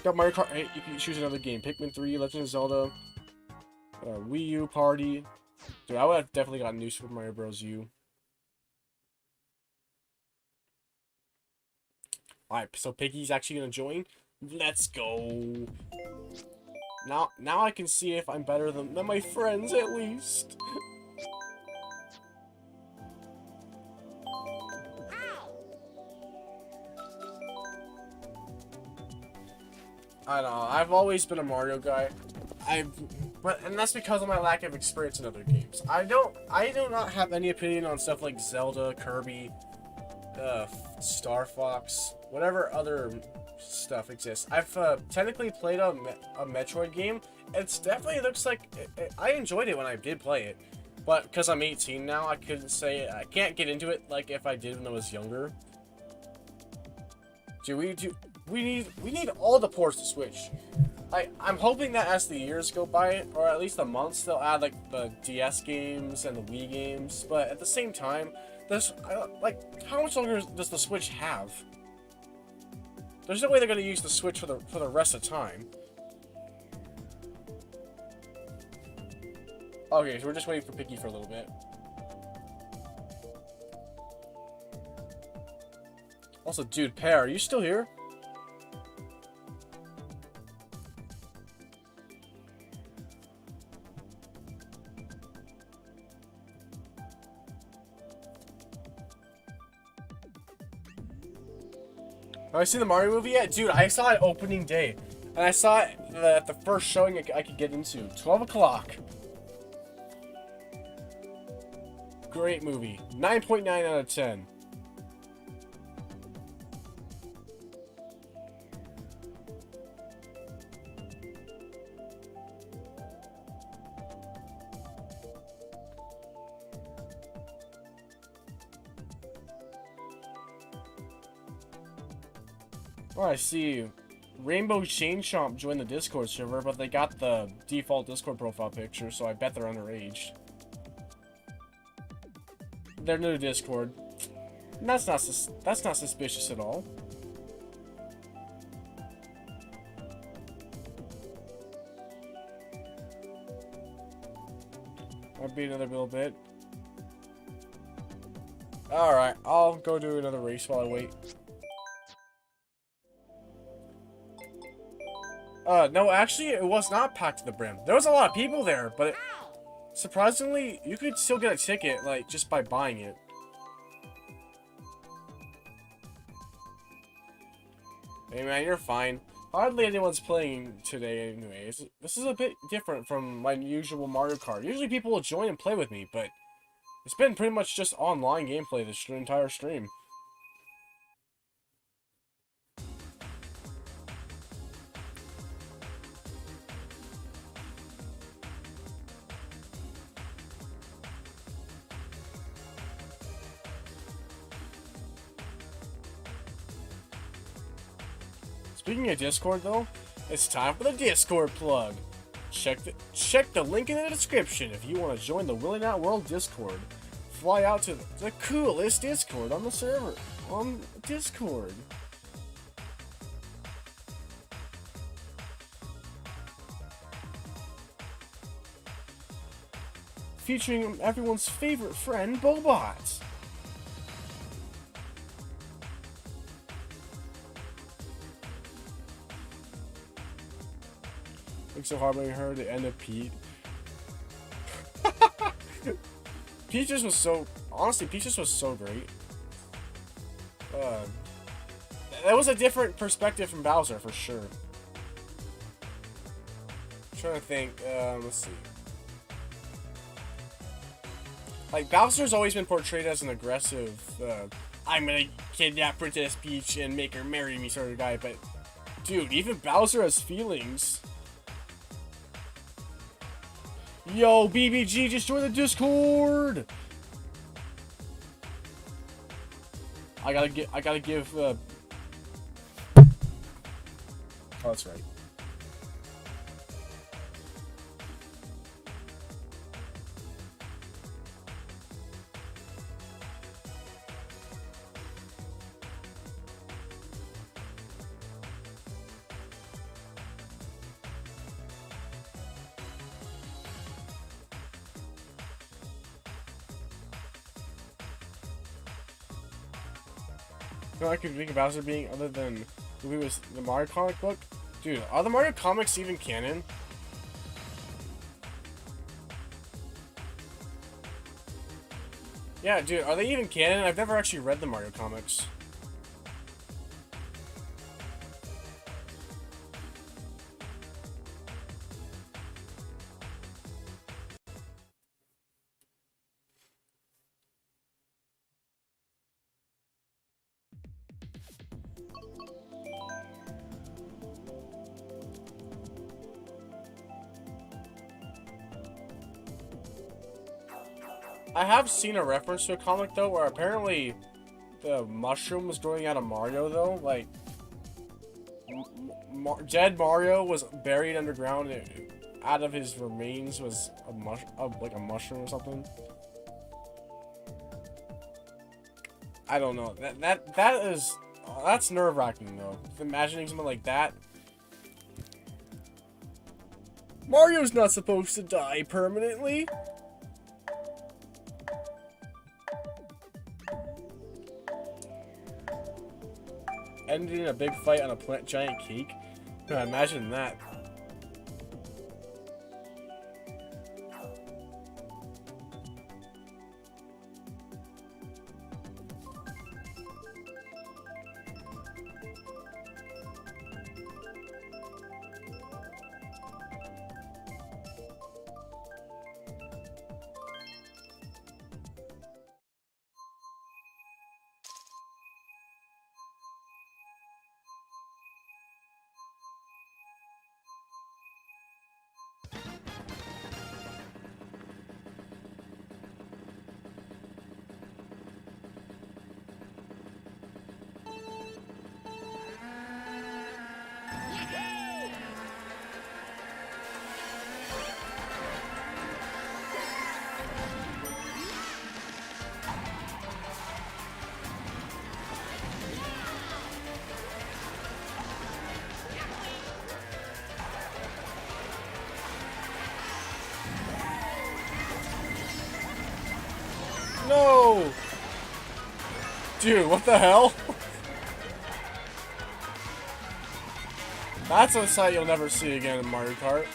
Got Mario Kart 8. You can choose another game. Pikmin 3, Legend of Zelda, Wii U Party. Dude, I would have definitely gotten New Super Mario Bros. U. Alright, so Piggy's actually gonna join. Let's go. Now I can see if I'm better than my friends, at least. I don't know. I've always been a Mario guy. And that's because of my lack of experience in other games. I do not have any opinion on stuff like Zelda, Kirby, Star Fox, whatever other stuff exists. I've technically played a Metroid game. It's definitely looks like I enjoyed it when I did play it, but because I'm 18 now, I couldn't say I can't get into it like if I did when I was younger. We need all the ports to Switch. I'm hoping that as the years go by, or at least the months, they'll add like the DS games and the Wii games. But at the same time, how much longer does the Switch have? There's no way they're gonna use the Switch for the rest of the time. Okay, so we're just waiting for Piggy for a little bit. Also, dude, Pear, are you still here? Have I seen the Mario movie yet? Dude, I saw it opening day. And I saw it at the first showing I could get into. 12 o'clock. Great movie. 9.9 out of 10. Oh, I see. Rainbow Chain Chomp joined the Discord server, but they got the default Discord profile picture, so I bet they're underage. They're new to Discord. And that's not suspicious at all. Might be another little bit. Alright, I'll go do another race while I wait. No, actually, it was not packed to the brim. There was a lot of people there, but surprisingly, you could still get a ticket, like, just by buying it. Hey man, you're fine. Hardly anyone's playing today anyways. This is a bit different from my usual Mario Kart. Usually people will join and play with me, but it's been pretty much just online gameplay this entire stream. Speaking of Discord, though, it's time for the Discord plug. Check the link in the description if you want to join the Willinat World Discord. Fly out to the coolest Discord on the server, on Discord. Featuring everyone's favorite friend, Bobot. So hard when I heard the end of Pete. Peaches was so... Honestly, Peaches was so great. That was a different perspective from Bowser, for sure. I'm trying to think. Let's see. Like, Bowser's always been portrayed as an aggressive, I'm gonna kidnap Princess Peach and make her marry me sort of guy, but... Dude, even Bowser has feelings. Yo, BBG, just join the Discord! I gotta give, Oh, that's right. No, I could think of Bowser being other than movie was the Mario comic book. Dude, are the Mario comics even canon? Yeah, dude, are they even canon? I've never actually read the Mario comics. I have seen a reference to a comic though, where apparently the mushroom was growing out of Mario though. Like, dead Mario was buried underground. And out of his remains was like a mushroom or something. I don't know. That's nerve-wracking though. Imagining something like that. Mario's not supposed to die permanently. Ending a big fight on a giant cake. Imagine that. No! Dude, what the hell? That's a sight you'll never see again in Mario Kart.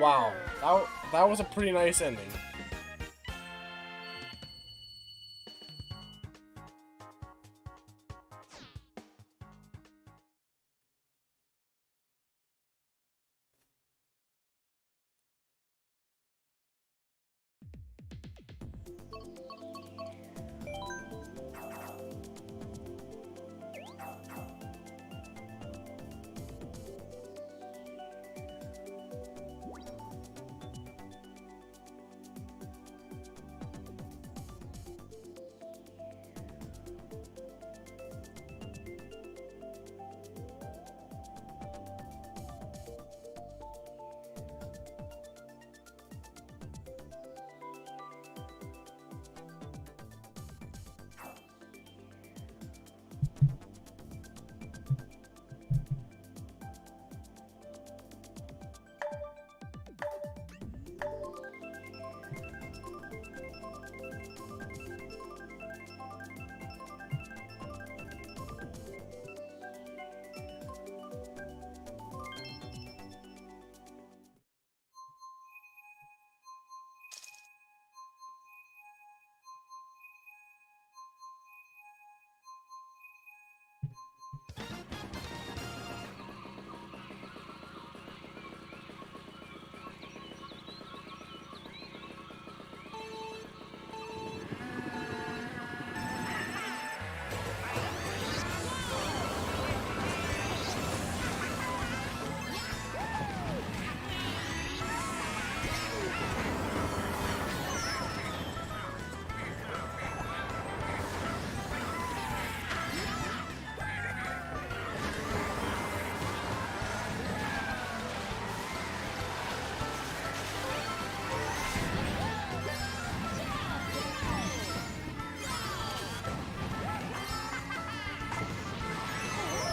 Wow, that was a pretty nice ending.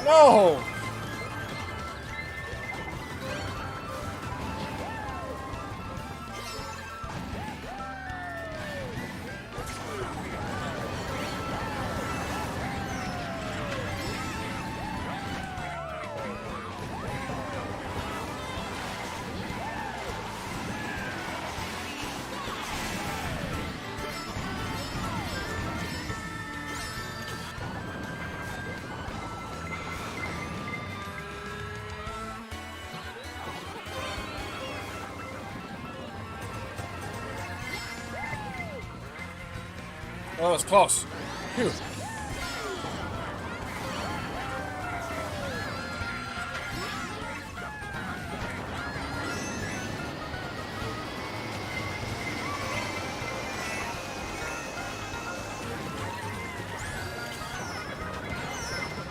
No! Oh, it's close. Phew.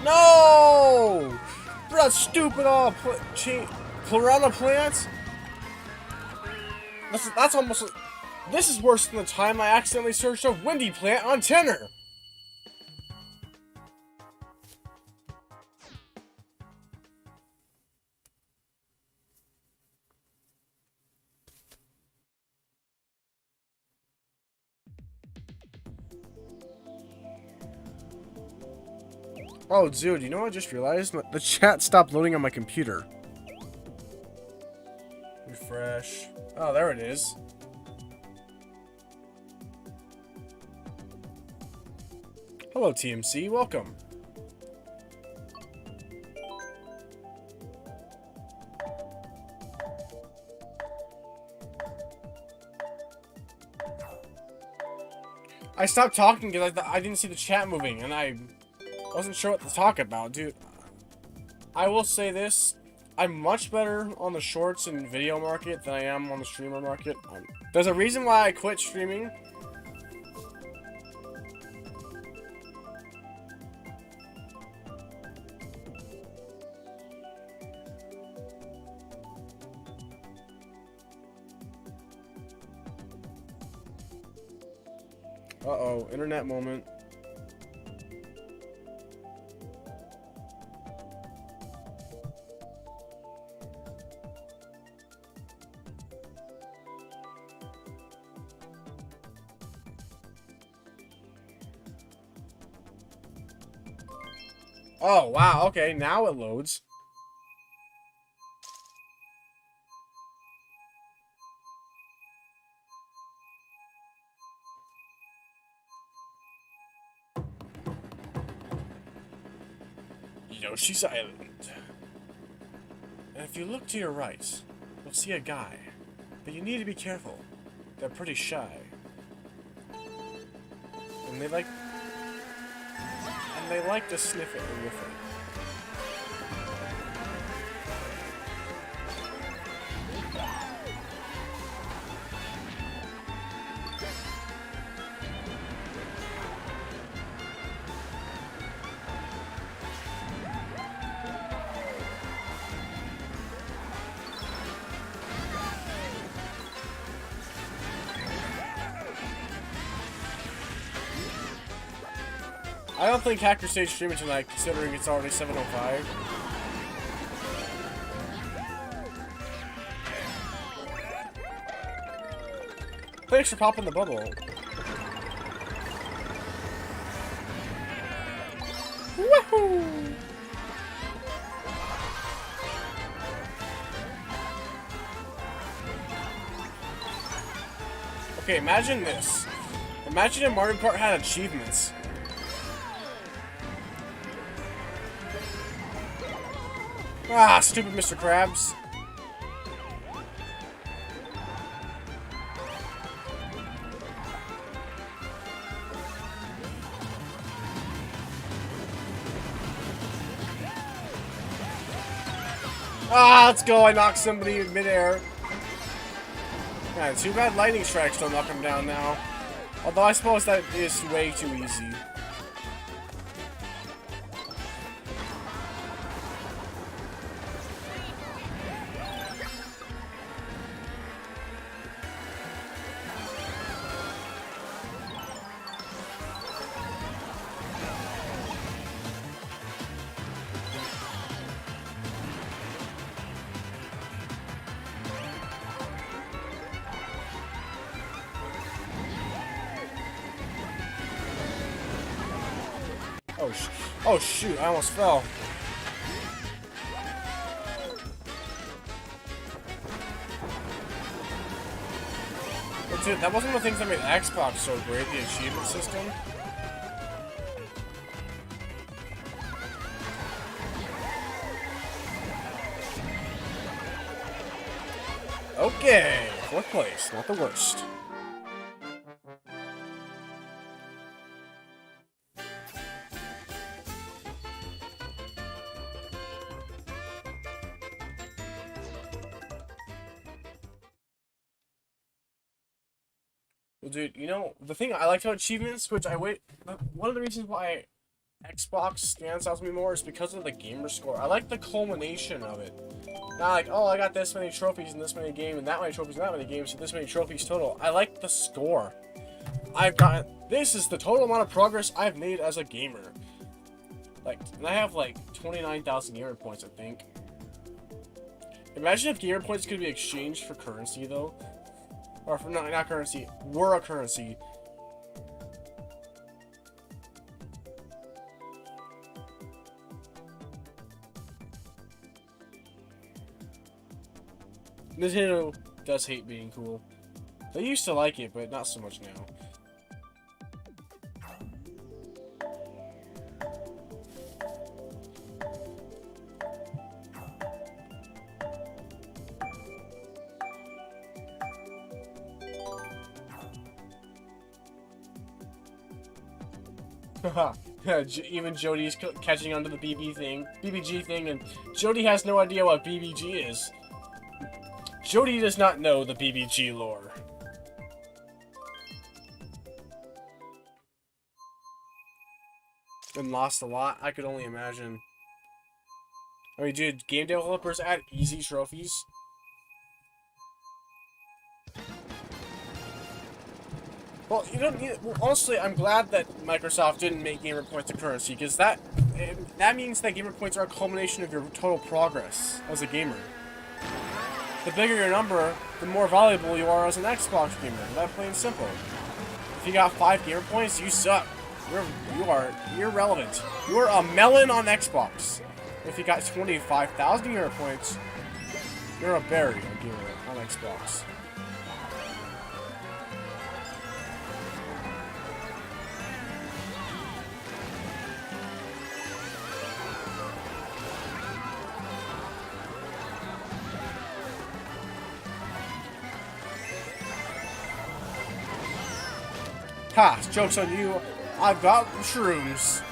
No! For that stupid piranha plants. That's almost. This is worse than the time I accidentally searched a windy plant on Tenor. Oh, dude, you know what I just realized? The chat stopped loading on my computer. Refresh. Oh, there it is. Hello, TMC. Welcome. I stopped talking because I didn't see the chat moving, and I wasn't sure what to talk about, dude. I will say this. I'm much better on the shorts and video market than I am on the streamer market. There's a reason why I quit streaming. Uh-oh, internet moment. Oh, wow, okay, now it loads. Yoshi's Island. And if you look to your right, you'll see a guy. But you need to be careful. They're pretty shy. And they like to sniff it and whiff it. I don't think Hacker Stage streaming tonight, considering it's already 7:05. Thanks for popping the bubble. Woohoo! Okay, imagine this. Imagine if Mario Kart had achievements. Ah, stupid Mr. Krabs. Ah, let's go. I knocked somebody in midair. Man, too bad lightning strikes don't knock him down now. Although I suppose that is way too easy. Oh shoot, I almost fell. But dude, that wasn't one of the things that made Xbox so great, the achievement system. Okay, 4th place, not the worst. Well, dude, you know, the thing I liked about achievements, which one of the reasons why Xbox stands out to me more is because of the gamer score. I like the culmination of it. Not like, oh, I got this many trophies in this many games, and that many trophies in that many games, so this many trophies total. I like the score. This is the total amount of progress I've made as a gamer. Like, and I have like 29,000 gamer points, I think. Imagine if gamer points could be exchanged for currency, though. Or for, not currency, were a currency. Nintendo does hate being cool. They used to like it, but not so much now. Haha. Even Jody's catching on to the BBG thing, and Jody has no idea what BBG is. Jody does not know the BBG lore. Been lost a lot, I could only imagine. I mean, dude, game developers add easy trophies. Well, you don't need. Well, honestly, I'm glad that Microsoft didn't make gamer points a currency, because that means that gamer points are a culmination of your total progress as a gamer. The bigger your number, the more valuable you are as an Xbox gamer. That plain simple. If you got 5 gamer points, you suck. You are irrelevant. You are a melon on Xbox. If you got 25,000 gamer points, you're a berry gamer on Xbox. Ha! Joke's on you. I've got shrooms.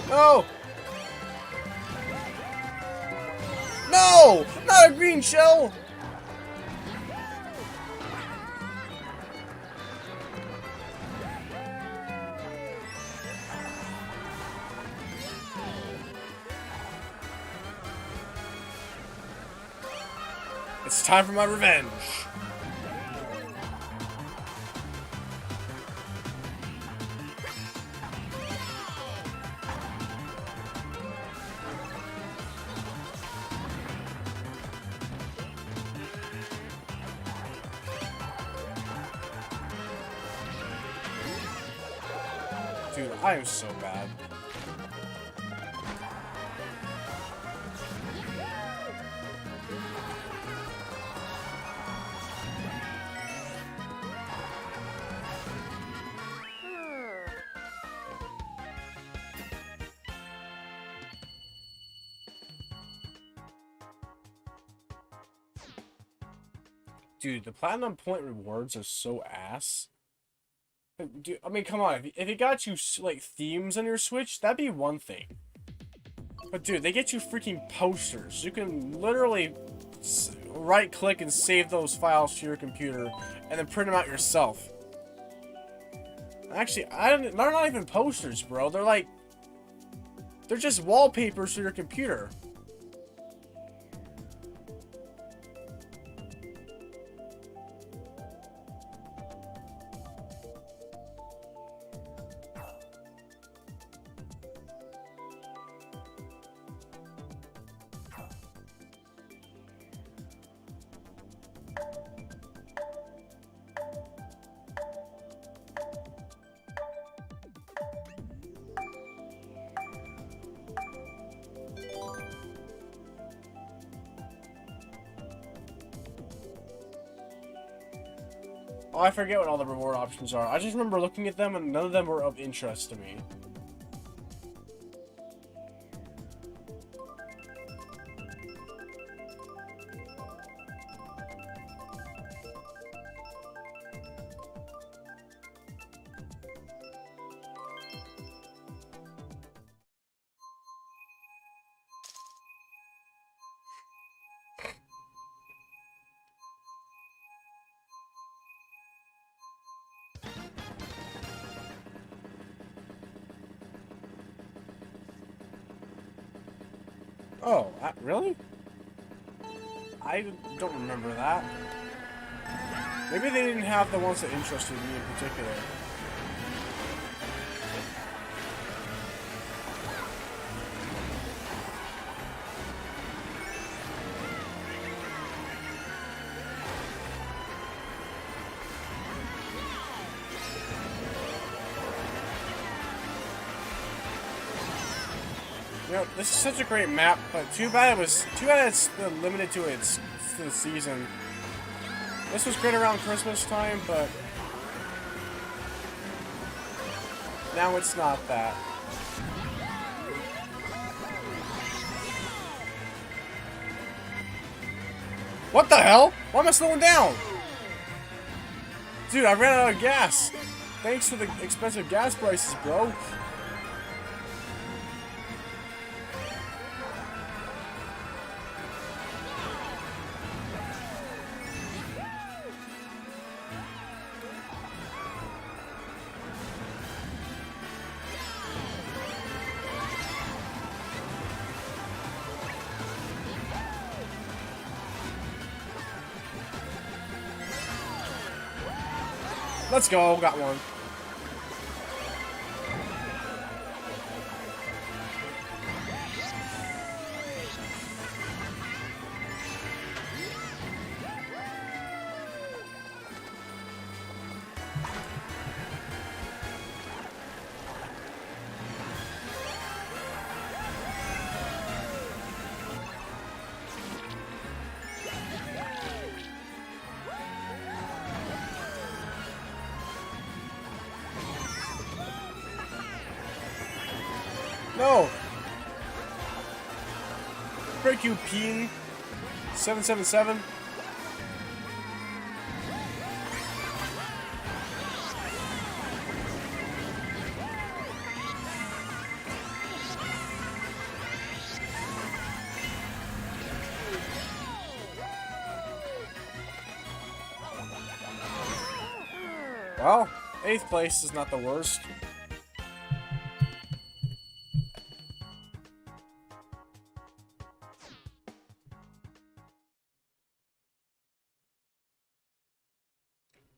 No! No! Not a green shell! It's time for my revenge. Dude, I am so bad. Dude, the platinum point rewards are so ass. Dude, I mean, come on. If it got you, like, themes on your Switch, that'd be one thing. But, dude, they get you freaking posters. You can literally right-click and save those files to your computer, and then print them out yourself. Actually, they're not even posters, bro. They're just wallpapers for your computer. Oh, I forget what all the reward options are. I just remember looking at them and none of them were of interest to me. Oh, really? I don't remember that. Maybe they didn't have the ones that interested me in particular. You know, this is such a great map, but too bad it's limited to the season. This was great around Christmas time, but now it's not that. What the hell? Why am I slowing down? Dude, I ran out of gas. Thanks for the expensive gas prices, bro. Let's go, got one. No! Break you, Peen. 777. Well, 8th place is not the worst.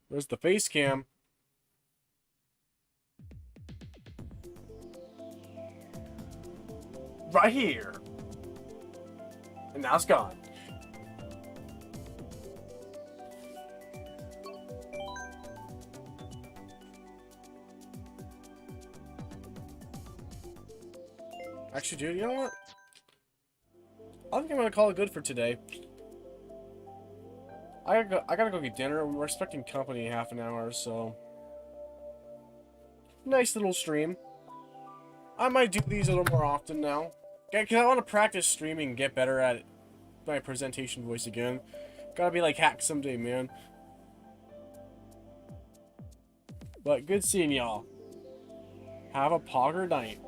Where's the face cam? Right here. And now it's gone. Actually, dude, you know what? I think I'm gonna call it good for today. I gotta go get dinner. We're expecting company in half an hour, so nice little stream. I might do these a little more often now. Cause I want to practice streaming and get better at my presentation voice again. Gotta be like Hack someday, man. But good seeing y'all. Have a pogger night.